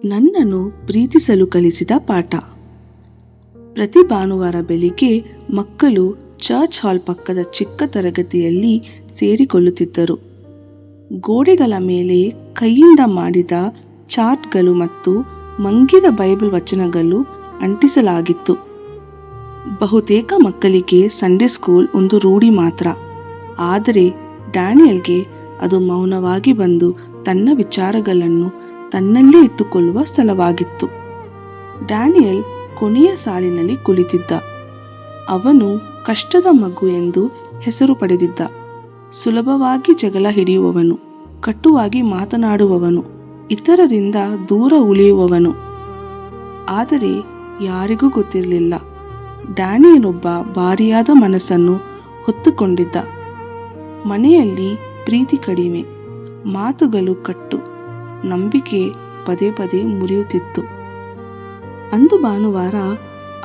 ನನ್ನನ್ನು ಪ್ರೀತಿಸಲು ಕಲಿಸಿದ ಪಾಠ. ಪ್ರತಿ ಭಾನುವಾರ ಬೆಳಿಗ್ಗೆ ಮಕ್ಕಳು ಚರ್ಚ್ ಹಾಲ್ ಪಕ್ಕದ ಚಿಕ್ಕ ತರಗತಿಯಲ್ಲಿ ಸೇರಿಕೊಳ್ಳುತ್ತಿದ್ದರು. ಗೋಡೆಗಳ ಮೇಲೆ ಕೈಯಿಂದ ಮಾಡಿದ ಚಾರ್ಟ್ಗಳು ಮತ್ತು ಮಂಗಿದ ಬೈಬಲ್ ವಚನಗಳು ಅಂಟಿಸಲಾಗಿತ್ತು. ಬಹುತೇಕ ಮಕ್ಕಳಿಗೆ ಸಂಡೇ ಸ್ಕೂಲ್ ಒಂದು ರೂಢಿ ಮಾತ್ರ, ಆದರೆ ಡ್ಯಾನಿಯಲ್ಗೆ ಅದು ಮೌನವಾಗಿ ಬಂದು ತನ್ನ ವಿಚಾರಗಳನ್ನು ತನ್ನಲ್ಲೇ ಇಟ್ಟುಕೊಳ್ಳುವ ಸ್ಥಳವಾಗಿತ್ತು. ಡ್ಯಾನಿಯಲ್ ಕೊನೆಯ ಸಾಲಿನಲ್ಲಿ ಕುಳಿತಿದ್ದ. ಅವನು ಕಷ್ಟದ ಮಗು ಎಂದು ಹೆಸರು ಪಡೆದಿದ್ದ. ಸುಲಭವಾಗಿ ಜಗಳ ಹಿಡಿಯುವವನು, ಕಟುವಾಗಿ ಮಾತನಾಡುವವನು, ಇತರರಿಂದ ದೂರ ಉಳಿಯುವವನು. ಆದರೆ ಯಾರಿಗೂ ಗೊತ್ತಿರಲಿಲ್ಲ, ಡ್ಯಾನಿಯಲ್ ಒಬ್ಬ ಭಾರಿಯಾದ ಮನಸ್ಸನ್ನು ಹೊತ್ತುಕೊಂಡಿದ್ದ. ಮನೆಯಲ್ಲಿ ಪ್ರೀತಿ ಕಡಿಮೆ, ಮಾತುಗಳು ಕಟ್ಟು, ನಂಬಿಕೆ ಪದೇ ಪದೇ ಮುರಿಯುತ್ತಿತ್ತು. ಅಂದು ಭಾನುವಾರ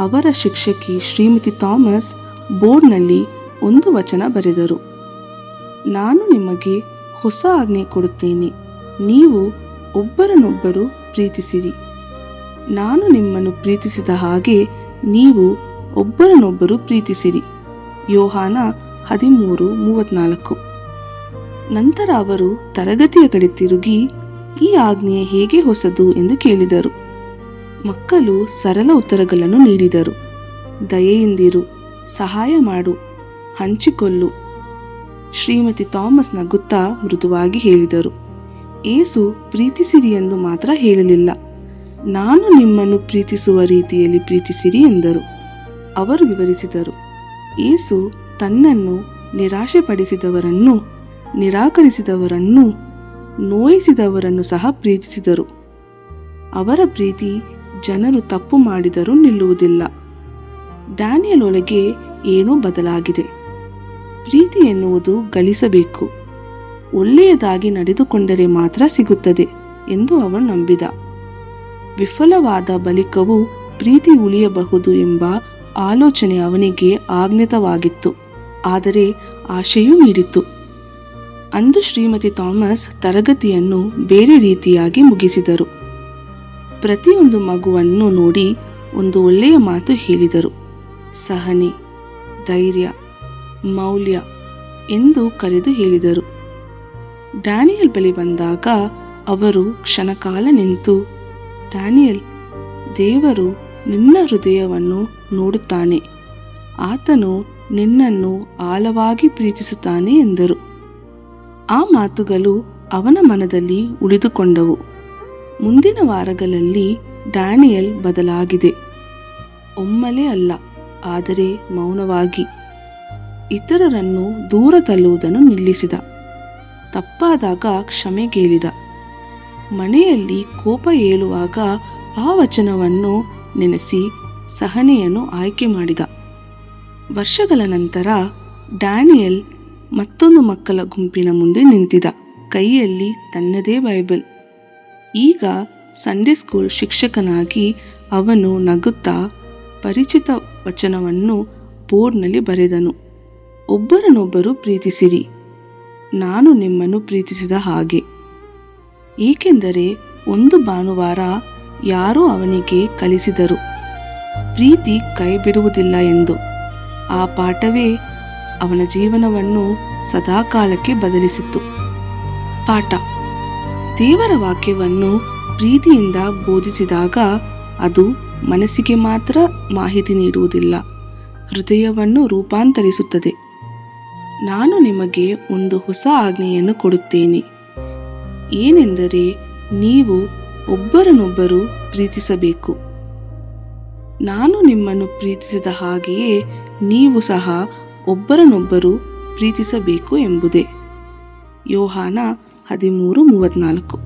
ಅವರ ಶಿಕ್ಷಕಿ ಶ್ರೀಮತಿ ಥಾಮಸ್ ಬೋರ್ಡ್ನಲ್ಲಿ ಒಂದು ವಚನ ಬರೆದರು. ನಾನು ನಿಮಗೆ ಹೊಸ ಆಜ್ಞೆ ಕೊಡುತ್ತೇನೆ, ನೀವು ಒಬ್ಬರನ್ನೊಬ್ಬರು ಪ್ರೀತಿಸಿರಿ. ನಾನು ನಿಮ್ಮನ್ನು ಪ್ರೀತಿಸಿದ ಹಾಗೆ ನೀವು ಒಬ್ಬರನ್ನೊಬ್ಬರು ಪ್ರೀತಿಸಿರಿ. ಯೋಹಾನ 13:34. ನಂತರ ಅವರು ತರಗತಿಯ ಕಡೆ ತಿರುಗಿ, ಈ ಆಜ್ಞೆ ಹೇಗೆ ಹೊಸದು ಎಂದು ಕೇಳಿದರು. ಮಕ್ಕಳು ಸರಳ ಉತ್ತರಗಳನ್ನು ನೀಡಿದರು. ದಯೆಯಿಂದಿರು, ಸಹಾಯ ಮಾಡು, ಹಂಚಿಕೊಳ್ಳು. ಶ್ರೀಮತಿ ಥಾಮಸ್ ನಗುತ್ತಾ ಮೃದುವಾಗಿ ಹೇಳಿದರು, ಏಸು ಪ್ರೀತಿಸಿರಿ ಎಂದು ಮಾತ್ರ ಹೇಳಲಿಲ್ಲ, ನಾನು ನಿಮ್ಮನ್ನು ಪ್ರೀತಿಸುವ ರೀತಿಯಲ್ಲಿ ಪ್ರೀತಿಸಿರಿ ಎಂದರು. ಅವರು ವಿವರಿಸಿದರು, ಏಸು ತನ್ನನ್ನು ನಿರಾಶೆಪಡಿಸಿದವರನ್ನು, ನಿರಾಕರಿಸಿದವರನ್ನು, ನೋಯಿಸಿದವರನ್ನು ಸಹ ಪ್ರೀತಿಸಿದರು. ಅವರ ಪ್ರೀತಿ ಜನರು ತಪ್ಪು ಮಾಡಿದರೂ ನಿಲ್ಲುವುದಿಲ್ಲ. ಡ್ಯಾನಿಯಲ್ ಒಳಗೆ ಏನೋ ಬದಲಾಗಿದೆ. ಪ್ರೀತಿ ಎನ್ನುವುದು ಗಳಿಸಬೇಕು, ಒಳ್ಳೆಯದಾಗಿ ನಡೆದುಕೊಂಡರೆ ಮಾತ್ರ ಸಿಗುತ್ತದೆ ಎಂದು ಅವನು ನಂಬಿದ. ವಿಫಲವಾದ ಬಳಿಕವೂ ಪ್ರೀತಿ ಉಳಿಯಬಹುದು ಎಂಬ ಆಲೋಚನೆ ಅವನಿಗೆ ಆಜ್ಞಾತವಾಗಿತ್ತು, ಆದರೆ ಆಶೆಯೂ ನೀಡಿತು. ಅಂದು ಶ್ರೀಮತಿ ಥಾಮಸ್ ತರಗತಿಯನ್ನು ಬೇರೆ ರೀತಿಯಾಗಿ ಮುಗಿಸಿದರು. ಪ್ರತಿಯೊಂದು ಮಗುವನ್ನು ನೋಡಿ ಒಂದು ಒಳ್ಳೆಯ ಮಾತು ಹೇಳಿದರು. ಸಹನೆ, ಧೈರ್ಯ, ಮೌಲ್ಯ ಎಂದು ಕರೆದು ಹೇಳಿದರು. ಡ್ಯಾನಿಯಲ್ ಬಳಿ ಬಂದಾಗ ಅವರು ಕ್ಷಣಕಾಲ ನಿಂತು, ಡ್ಯಾನಿಯಲ್, ದೇವರು ನಿನ್ನ ಹೃದಯವನ್ನು ನೋಡುತ್ತಾನೆ, ಆತನು ನಿನ್ನನ್ನು ಆಳವಾಗಿ ಪ್ರೀತಿಸುತ್ತಾನೆ ಎಂದರು. ಆ ಮಾತುಗಳು ಅವನ ಮನದಲ್ಲಿ ಉಳಿದುಕೊಂಡವು. ಮುಂದಿನ ವಾರಗಳಲ್ಲಿ ಡ್ಯಾನಿಯಲ್ ಬದಲಾಗಿದೆ. ಒಮ್ಮೆಲೇ ಅಲ್ಲ, ಆದರೆ ಮೌನವಾಗಿ ಇತರರನ್ನು ದೂರ ತಳ್ಳುವುದನ್ನು ನಿಲ್ಲಿಸಿದ. ತಪ್ಪಾದಾಗ ಕ್ಷಮೆ ಕೇಳಿದ. ಮನೆಯಲ್ಲಿ ಕೋಪ ಏಳುವಾಗ ಆ ವಚನವನ್ನು ನೆನೆಸಿ ಸಹನೆಯನ್ನು ಆಯ್ಕೆ ಮಾಡಿದ. ವರ್ಷಗಳ ನಂತರ ಡ್ಯಾನಿಯಲ್ ಮತ್ತೊಂದು ಮಕ್ಕಳ ಗುಂಪಿನ ಮುಂದೆ ನಿಂತಿದ್ದ, ಕೈಯಲ್ಲಿ ತನ್ನದೇ ಬೈಬಲ್. ಈಗ ಸಂಡೇ ಸ್ಕೂಲ್ ಶಿಕ್ಷಕನಾಗಿ ಅವನು ನಗುತ್ತಾ ಪರಿಚಿತ ವಚನವನ್ನು ಬೋರ್ಡ್ನಲ್ಲಿ ಬರೆದನು. ಒಬ್ಬರನ್ನೊಬ್ಬರು ಪ್ರೀತಿಸಿರಿ, ನಾನು ನಿಮ್ಮನ್ನು ಪ್ರೀತಿಸಿದ ಹಾಗೆ. ಏಕೆಂದರೆ ಒಂದು ಭಾನುವಾರ ಯಾರೋ ಅವನಿಗೆ ಕಲಿಸಿದರು, ಪ್ರೀತಿ ಕೈ ಬಿಡುವುದಿಲ್ಲ ಎಂದು. ಆ ಪಾಠವೇ ಅವನ ಜೀವನವನ್ನು ಸದಾಕಾಲಕ್ಕೆ ಬದಲಿಸಿತು. ಪಾಠ: ದೇವರ ವಾಕ್ಯವನ್ನು ಪ್ರೀತಿಯಿಂದ ಬೋಧಿಸಿದಾಗ ಅದು ಮನಸ್ಸಿಗೆ ಮಾತ್ರ ಮಾಹಿತಿ ನೀಡುವುದಿಲ್ಲ, ಹೃದಯವನ್ನು ರೂಪಾಂತರಿಸುತ್ತದೆ. ನಾನು ನಿಮಗೆ ಒಂದು ಹೊಸ ಆಜ್ಞೆಯನ್ನು ಕೊಡುತ್ತೇನೆ, ಏನೆಂದರೆ ನೀವು ಒಬ್ಬರನ್ನೊಬ್ಬರು ಪ್ರೀತಿಸಬೇಕು. ನಾನು ನಿಮ್ಮನ್ನು ಪ್ರೀತಿಸಿದ ಹಾಗೆಯೇ ನೀವು ಸಹ ಒಬ್ಬರನ್ನೊಬ್ಬರು ಪ್ರೀತಿಸಬೇಕು ಎಂಬುದೇ. ಯೋಹಾನ 13:34.